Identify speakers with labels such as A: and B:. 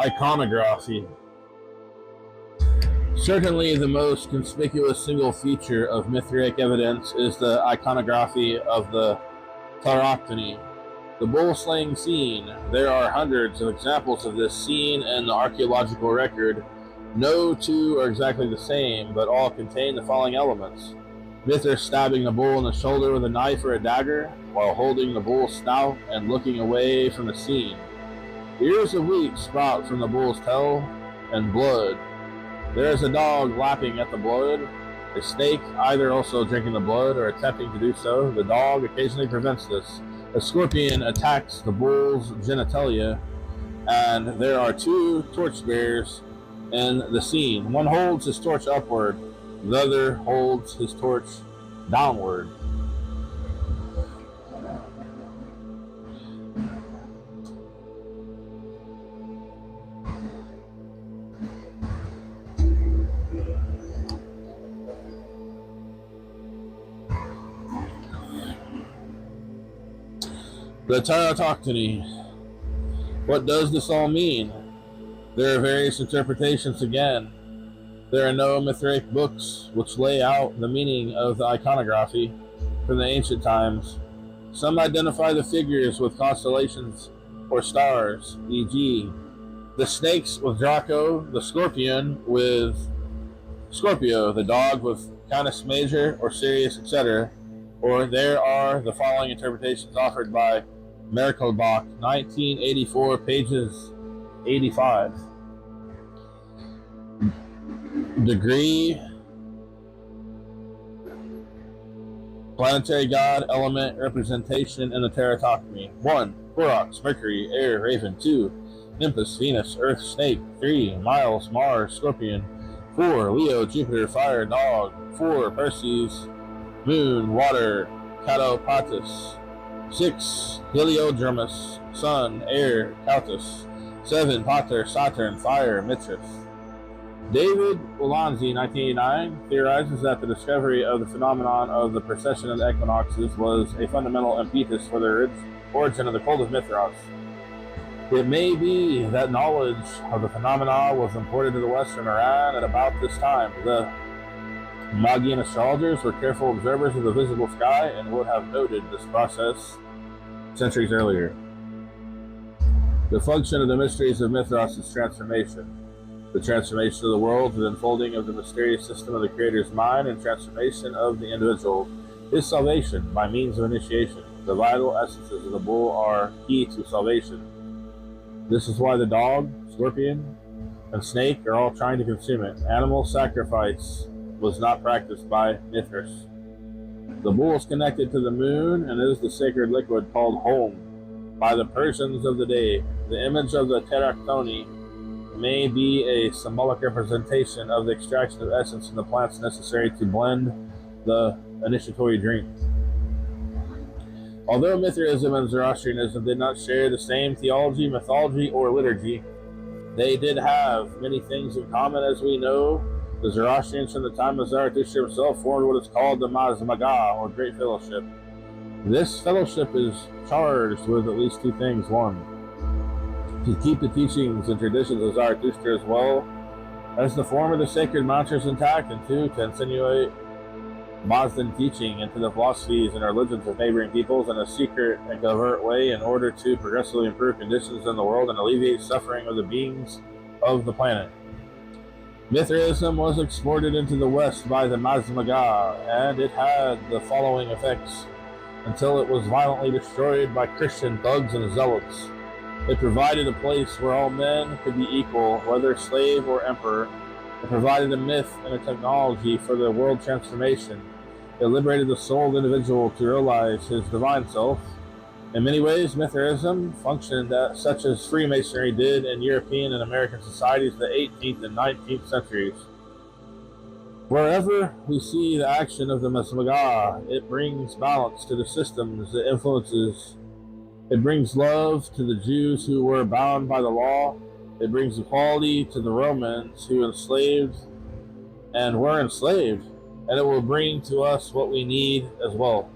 A: Iconography. Certainly the most conspicuous single feature of Mithraic evidence is the iconography of the Tauroctony, the bull-slaying scene. There are hundreds of examples of this scene in the archaeological record. No two are exactly the same, but all contain the following elements. Mithras stabbing the bull in the shoulder with a knife or a dagger, while holding the bull's snout and looking away from the scene. Ears of wheat sprout from the bull's tail, and blood. There is a dog lapping at the blood, a snake either also drinking the blood or attempting to do so. The dog occasionally prevents this. A scorpion attacks the bull's genitalia, and there are two torchbearers in the scene. One holds his torch upward, the other holds his torch downward. The Tauroctony. What does this all mean? There are various interpretations again. There are no Mithraic books which lay out the meaning of the iconography from the ancient times. Some identify the figures with constellations or stars, e.g. the snakes with Draco, the scorpion with Scorpio, the dog with Canis Major or Sirius, etc. Or there are the following interpretations offered by Merkelbach, 1984, pages 85. Degree, planetary god, element, representation in the Tauroctony. 1. Borax, Mercury, Air, Raven. 2. Nimbus, Venus, Earth, Snake. 3. Miles, Mars, Scorpion. 4. Leo, Jupiter, Fire, Dog. 4. Perseus, Moon, Water, Catopatus. 6. Heliodromus, Sun, Air, Cautus. 7. Pater, Saturn, Fire, Mithras. David Ulanzi, 1989, theorizes that the discovery of the phenomenon of the precession of the equinoxes was a fundamental impetus for the origin of the cult of Mithras. It may be that knowledge of the phenomena was imported to the West from Iran at about this time. The Magian astrologers were careful observers of the visible sky and would have noted this process centuries earlier. The function of the mysteries of Mithras is transformation. The transformation of the world, the unfolding of the mysterious system of the Creator's mind, and transformation of the individual is salvation by means of initiation. The vital essences of the bull are key to salvation. This is why the dog, scorpion, and snake are all trying to consume it. Animal sacrifice was not practiced by Mithras. The bull is connected to the moon and is the sacred liquid called home by the Persians of the day. The image of the Tauroctony may be a symbolic representation of the extraction of essence from the plants necessary to blend the initiatory drink. Although Mithraism and Zoroastrianism did not share the same theology, mythology, or liturgy, they did have many things in common. As we know, the Zoroastrians from the time of Zarathustra himself formed what is called the Mazmaga, or Great Fellowship. This fellowship is charged with at least two things. 1, to keep the teachings and traditions of Zarathustra as well as the form of the sacred mantras intact, and 2, to insinuate Mazdan teaching into the philosophies and religions of neighboring peoples in a secret and covert way in order to progressively improve conditions in the world and alleviate suffering of the beings of the planet. Mithraism was exported into the West by the Mazmaga, and it had the following effects until it was violently destroyed by Christian thugs and zealots. It provided a place where all men could be equal, whether slave or emperor. It provided a myth and a technology for the world transformation. It liberated the soul of the individual to realize his divine self. In many ways, Mithraism functioned such as Freemasonry did in European and American societies in the 18th and 19th centuries. Wherever we see the action of the Mazmaga, it brings balance to the systems it influences. It brings love to the Jews who were bound by the law. It brings equality to the Romans who were enslaved, and it will bring to us what we need as well.